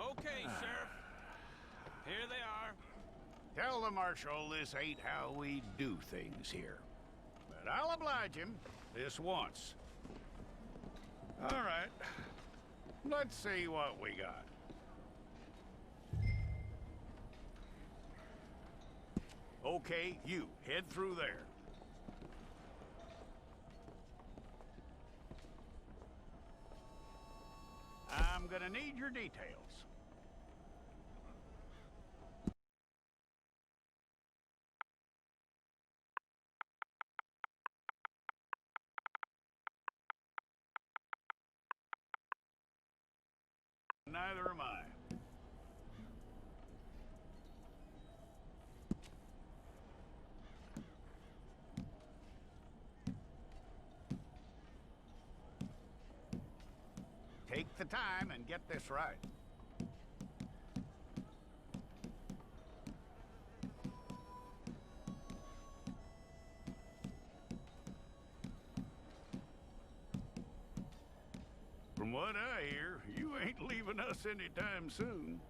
Okay, Sheriff. Here they are. Tell the Marshal this ain't how we do things here. But I'll oblige him this once. All right. Let's see what we got. Okay, you, head through there. I'm gonna need your details. Neither am I. Take the time and get this right. From what I hear, you ain't leaving us anytime soon.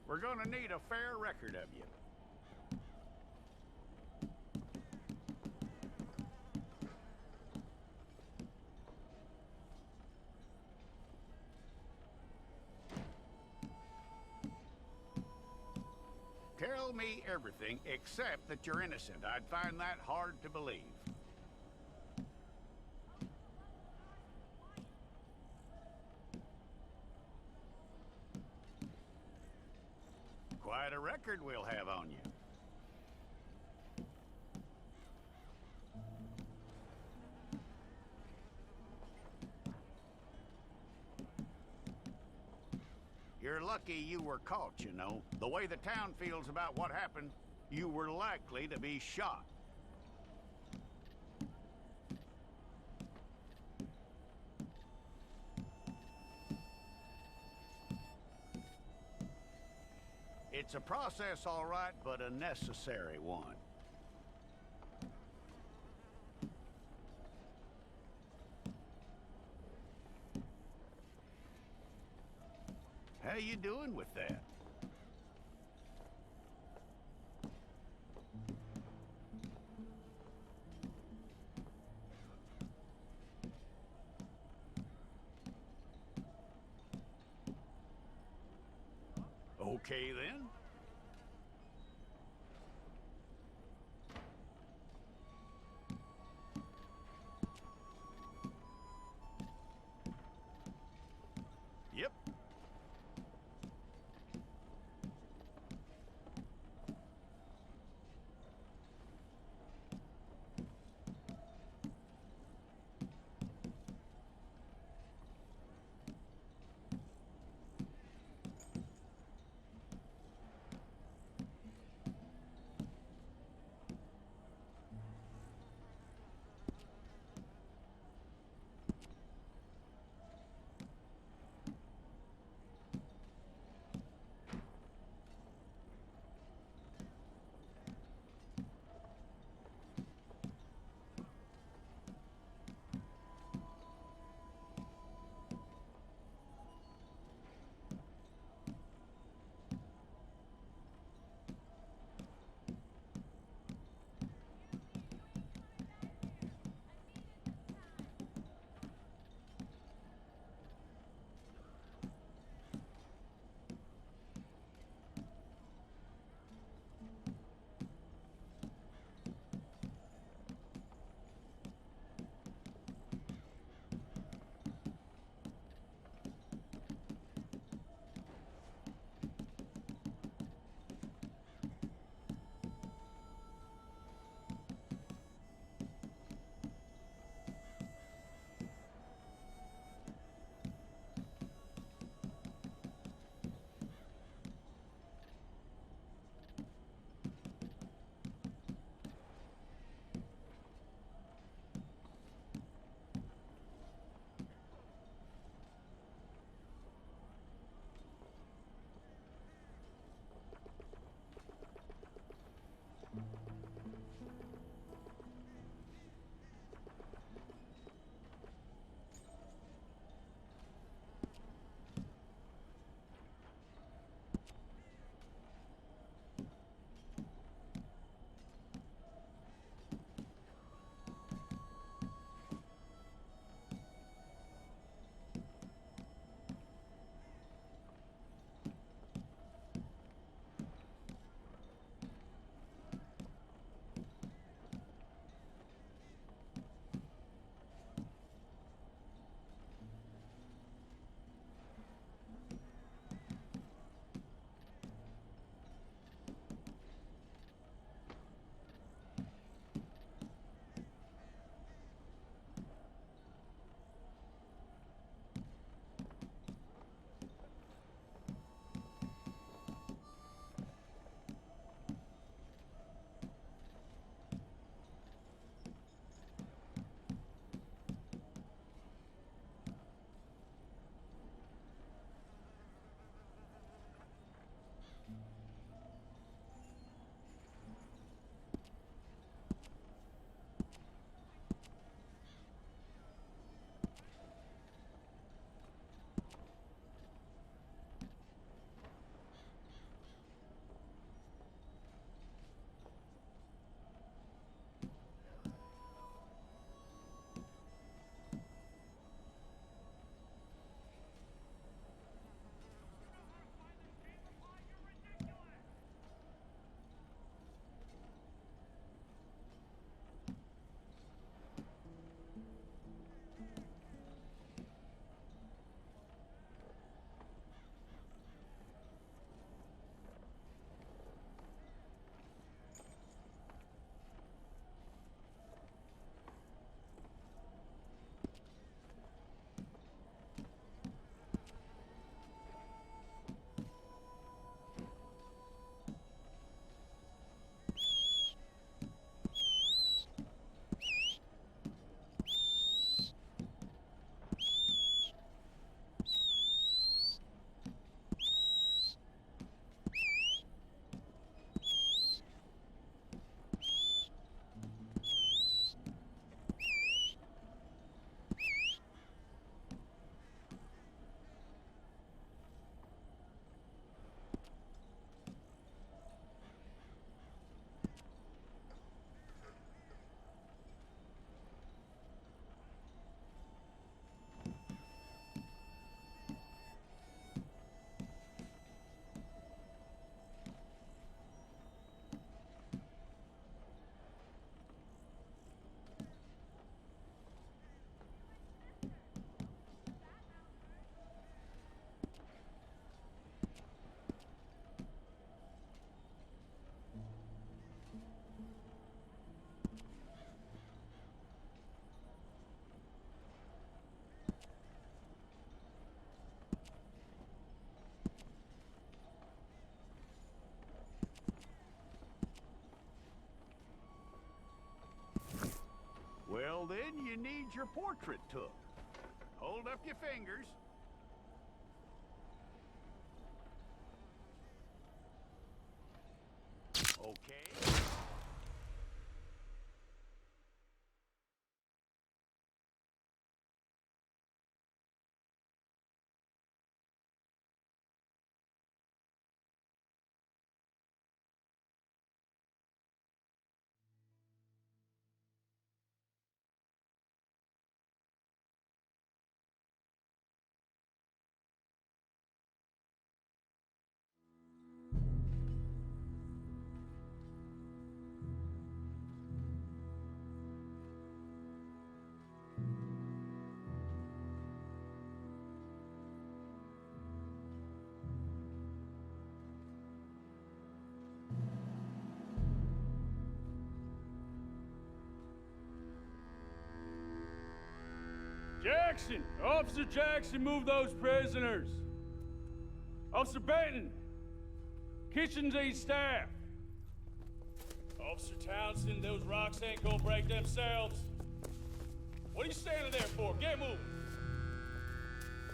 We're gonna need a fair record of you. Tell me everything except that you're innocent. I'd find that hard to believe. Quite a record we'll have on you. You're lucky you were caught, you know. The way the town feels about what happened, you were likely to be shot. It's a process, all right, but a necessary one. How you doing with that? Okay, then. Yep. you need your portrait took. Hold up your fingers. Okay. Jackson! Officer Jackson, move those prisoners! Officer Benton! Kitchens aid staff! Officer Townsend, those rocks ain't gonna break themselves. What are you standing there for? Get moving!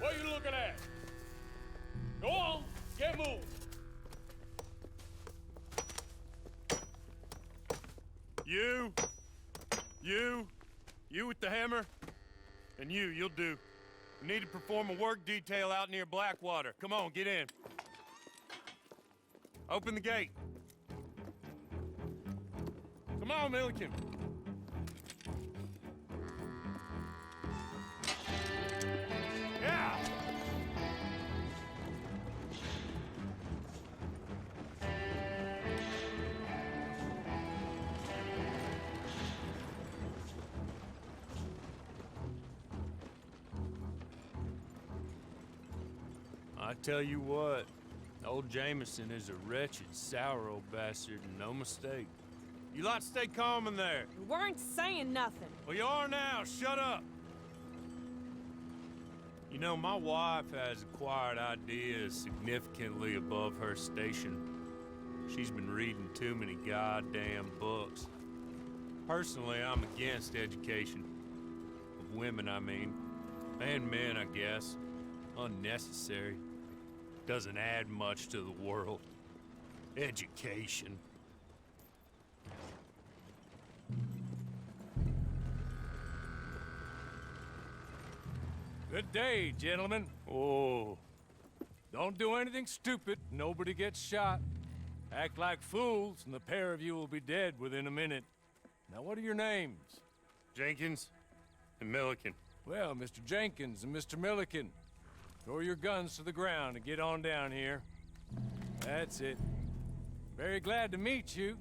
What are you looking at? Go on, get moving! You with the hammer? And you'll do. We need to perform a work detail out near Blackwater. Come on, get in. Open the gate. Come on, Milliken. Yeah! I tell you what, old Jameson is a wretched, sour old bastard, and no mistake. You lot stay calm in there. We weren't saying nothing. Well, you are now. Shut up. You know, my wife has acquired ideas significantly above her station. She's been reading too many goddamn books. Personally, I'm against education. Of women, I mean. And men, I guess. Unnecessary. Doesn't add much to the world. Education. Good day, gentlemen. Oh. Don't do anything stupid. Nobody gets shot. Act like fools, and the pair of you will be dead within a minute. Now, what are your names? Jenkins and Milliken. Well, Mr. Jenkins and Mr. Milliken, throw your guns to the ground and get on down here. That's it. Very glad to meet you.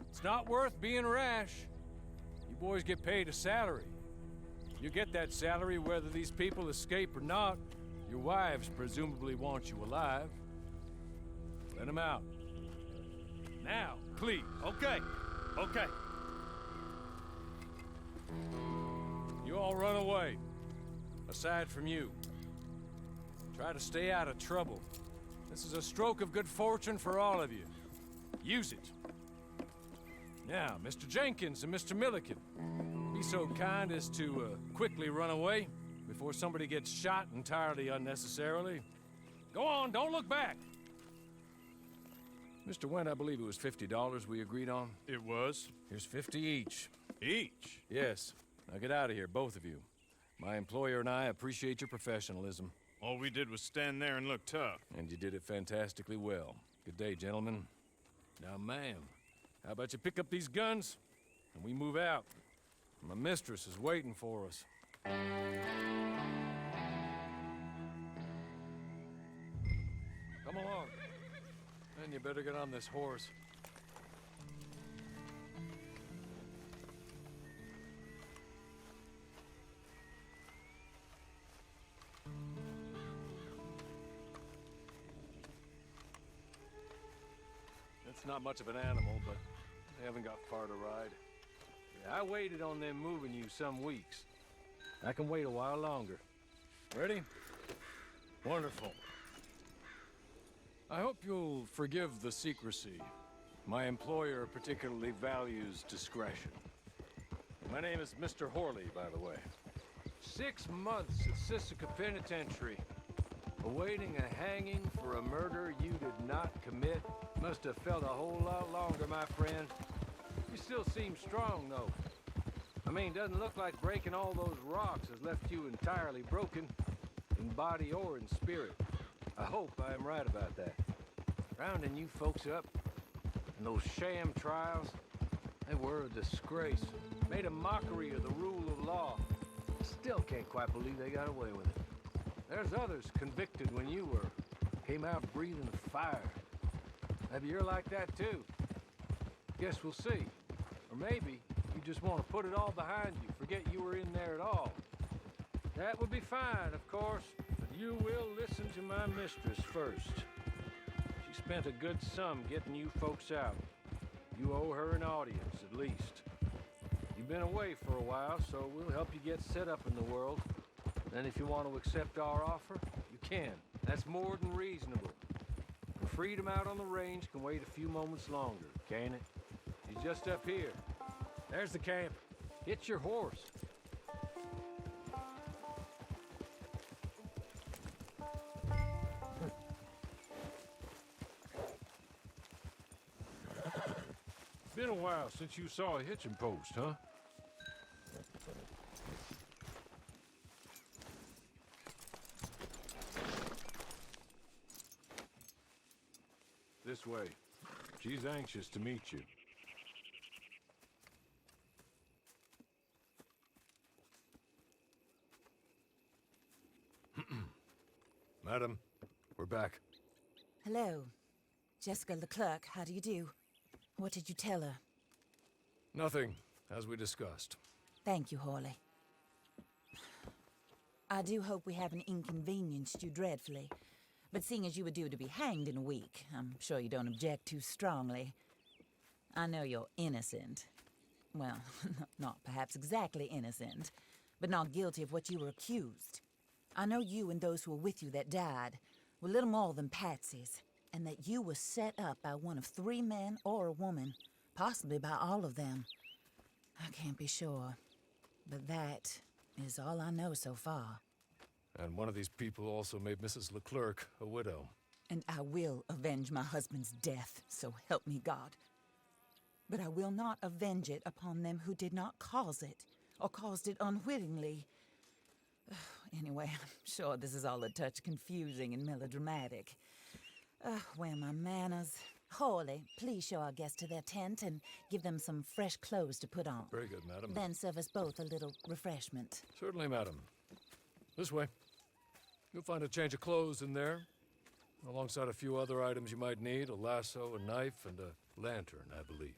It's not worth being rash. You boys get paid a salary. You get that salary whether these people escape or not. Your wives presumably want you alive. Let them out. Now, please. Okay. Okay. You all run away. Aside from you. Try to stay out of trouble. This is a stroke of good fortune for all of you. Use it. Now, Mr. Jenkins and Mr. Milliken, be so kind as to quickly run away before somebody gets shot entirely unnecessarily. Go on, don't look back. Mr. Wendt, I believe it was $50 we agreed on. It was. Here's 50 each. Each? Yes. Now get out of here, both of you. My employer and I appreciate your professionalism. All we did was stand there and look tough. And you did it fantastically well. Good day, gentlemen. Now, ma'am, how about you pick up these guns, and we move out? My mistress is waiting for us. Come along. Then you better get on this horse. It's not much of an animal, but they haven't got far to ride. Yeah, I waited on them moving you some weeks. I can wait a while longer. Ready? Wonderful. I hope you'll forgive the secrecy. My employer particularly values discretion. My name is Mr. Horley, by the way. 6 months at Sisika Penitentiary, awaiting a hanging for a murder you did not commit. Must have felt a whole lot longer, my friend. You still seem strong, though. I mean, doesn't look like breaking all those rocks has left you entirely broken, in body or in spirit. I hope I am right about that. Rounding you folks up, and those sham trials, they were a disgrace. Made a mockery of the rule of law. Still can't quite believe they got away with it. There's others convicted when you were. Came out breathing fire. Maybe you're like that too. Guess we'll see. Or maybe you just want to put it all behind you, forget you were in there at all. That would be fine, of course, but you will listen to my mistress first. She spent a good sum getting you folks out. You owe her an audience, at least. You've been away for a while, so we'll help you get set up in the world. Then if you want to accept our offer, you can. That's more than reasonable. The freedom out on the range can wait a few moments longer, can't it? She's just up here. There's the camp. Get your horse. Been a while since you saw a hitching post, huh? This way. She's anxious to meet you. Madam, we're back. Hello. Jessica Leclerc, how do you do? What did you tell her? Nothing, as we discussed. Thank you, Horley. I do hope we haven't inconvenienced you dreadfully. But seeing as you were due to be hanged in a week, I'm sure you don't object too strongly. I know you're innocent. Well, not perhaps exactly innocent, but not guilty of what you were accused. I know you and those who were with you that died were little more than patsies, and that you were set up by one of 3 men or a woman, possibly by all of them. I can't be sure, but that is all I know so far. And one of these people also made Mrs. Leclerc a widow. And I will avenge my husband's death, so help me God. But I will not avenge it upon them who did not cause it, or caused it unwittingly. Anyway, I'm sure this is all a touch confusing and melodramatic. Where are my manners? Horley, please show our guests to their tent and give them some fresh clothes to put on. Very good, madam. Then serve us both a little refreshment. Certainly, madam. This way. You'll find a change of clothes in there, alongside a few other items you might need, a lasso, a knife, and a lantern, I believe.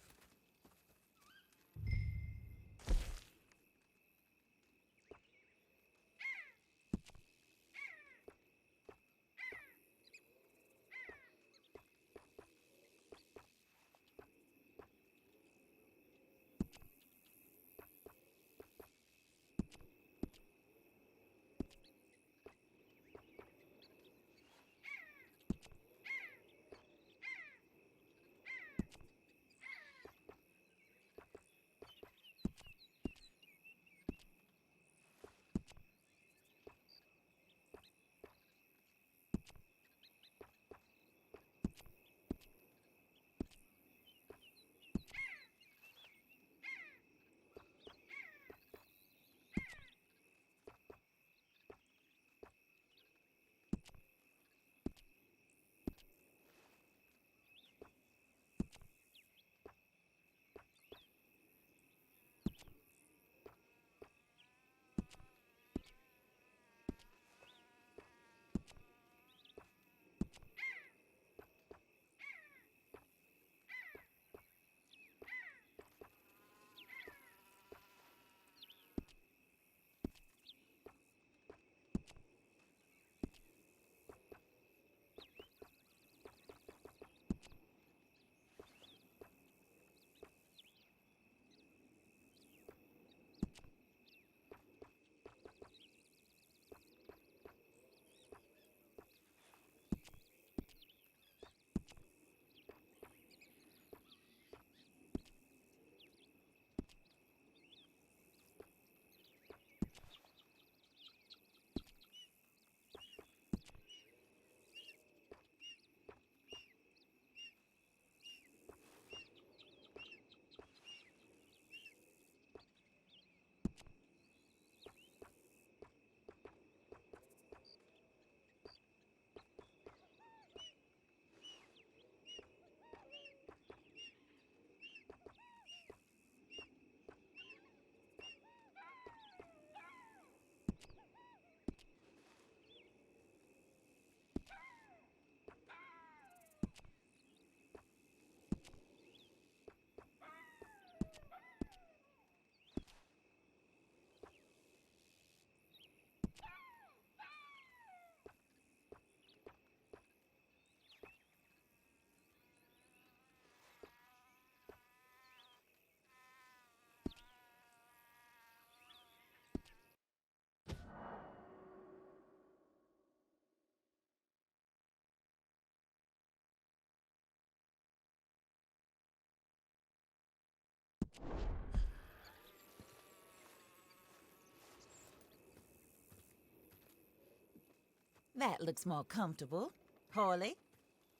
That looks more comfortable. Hawley,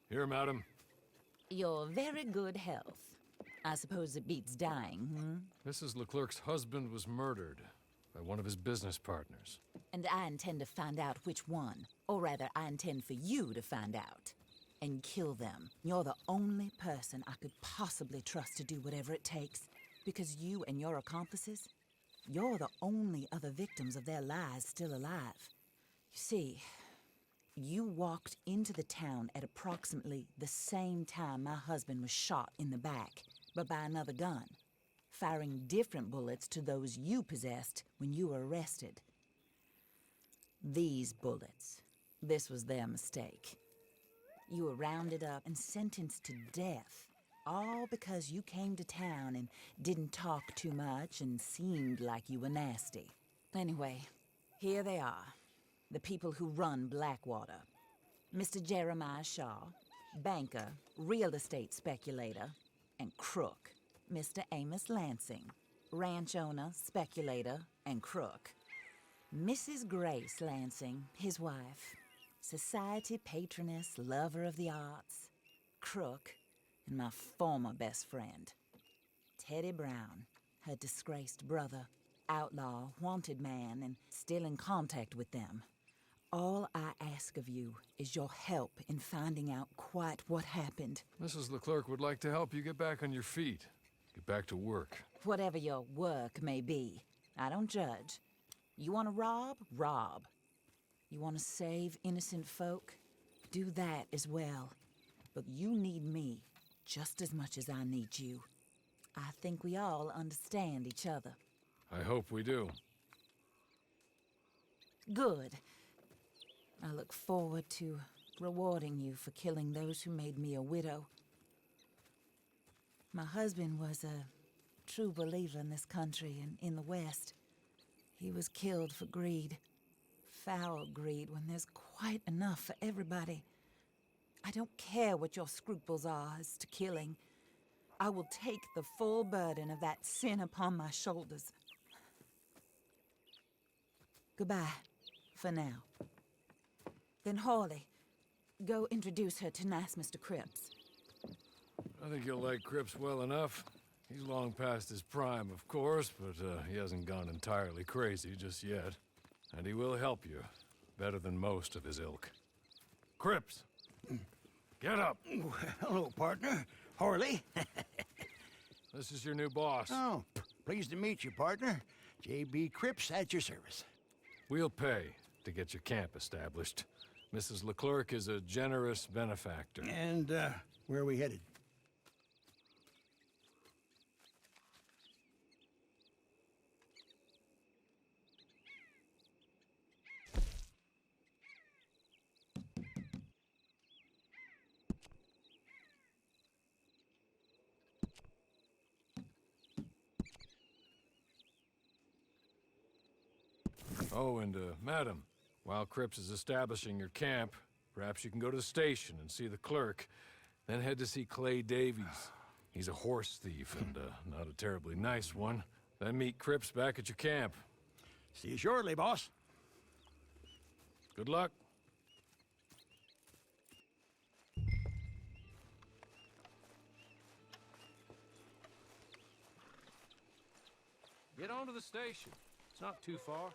Here, madam. your very good health. I suppose it beats dying, hmm? Mrs. Leclerc's husband was murdered by one of his business partners. And I intend to find out which one. Or rather, I intend for you to find out. And kill them. You're the only person I could possibly trust to do whatever it takes. Because you and your accomplices, you're the only other victims of their lies still alive. You see, you walked into the town at approximately the same time my husband was shot in the back, but by another gun, firing different bullets to those you possessed when you were arrested. These bullets, this was their mistake. You were rounded up and sentenced to death, all because you came to town and didn't talk too much and seemed like you were nasty. Anyway, here they are, the people who run Blackwater. Mr. Jeremiah Shaw, banker, real estate speculator, and crook. Mr. Amos Lansing, ranch owner, speculator, and crook. Mrs. Grace Lansing, his wife, society patroness, lover of the arts, crook, and my former best friend. Teddy Brown, her disgraced brother, outlaw, wanted man, and still in contact with them. All I ask of you is your help in finding out quite what happened. Mrs. Leclerc would like to help you get back on your feet. Get back to work. Whatever your work may be, I don't judge. You want to rob? Rob. You want to save innocent folk? Do that as well. But you need me just as much as I need you. I think we all understand each other. I hope we do. Good. I look forward to rewarding you for killing those who made me a widow. My husband was a true believer in this country and in the West. He was killed for greed. Foul greed when there's quite enough for everybody. I don't care what your scruples are as to killing. I will take the full burden of that sin upon my shoulders. Goodbye, for now. Then Hawley, go introduce her to nice Mr. Cripps. I think you'll like Cripps well enough. He's long past his prime, of course, but he hasn't gone entirely crazy just yet. And he will help you, better than most of his ilk. Cripps! Get up! Hello, partner. Harley. This is your new boss. Oh, pleased to meet you, partner. J.B. Cripps at your service. We'll pay to get your camp established. Mrs. Leclerc is a generous benefactor. And, where are we headed? Oh, and, madam, while Cripps is establishing your camp, perhaps you can go to the station and see the clerk, then head to see Clay Davies. He's a horse thief and, not a terribly nice one. Then meet Cripps back at your camp. See you shortly, boss. Good luck. Get on to the station. It's not too far.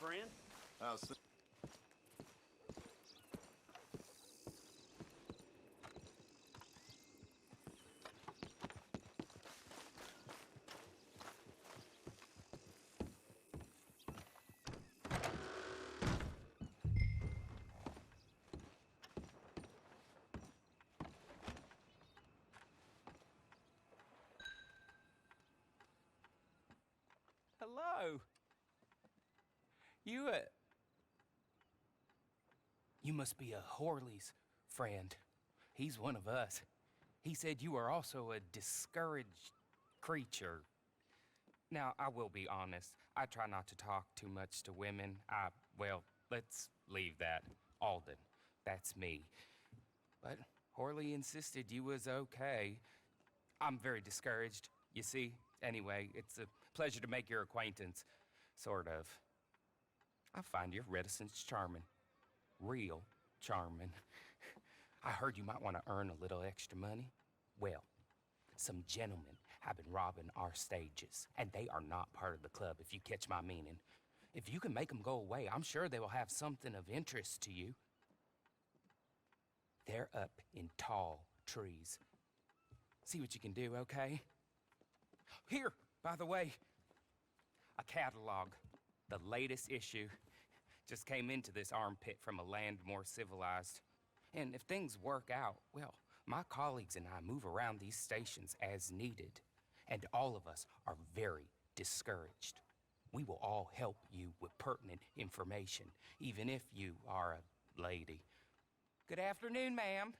friend. Hello. You must be a Horley's friend. He's one of us. He said you are also a discouraged creature. Now, I will be honest. I try not to talk too much to women. Well, let's leave that. Alden, that's me. But Horley insisted you was okay. I'm very discouraged, you see. Anyway, it's a pleasure to make your acquaintance. Sort of. I find your reticence charming. Real charming. I heard you might want to earn a little extra money. Well, some gentlemen have been robbing our stages, and they are not part of the club, if you catch my meaning. If you can make them go away, I'm sure they will have something of interest to you. They're up in tall trees. See what you can do, okay? Here, by the way, a catalog. The latest issue. Just came into this armpit from a land more civilized. And if things work out, well, my colleagues and I move around these stations as needed. And all of us are very discouraged. We will all help you with pertinent information, even if you are a lady. Good afternoon, ma'am.